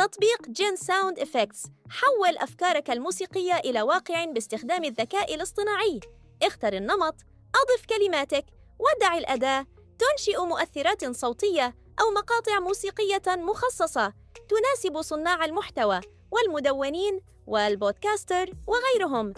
تطبيق جين ساوند إفكتس حول أفكارك الموسيقية إلى واقع باستخدام الذكاء الاصطناعي. اختر النمط، أضف كلماتك، ودع الأداة، تنشئ مؤثرات صوتية أو مقاطع موسيقية مخصصة تناسب صناع المحتوى والمدونين والبودكاستر وغيرهم.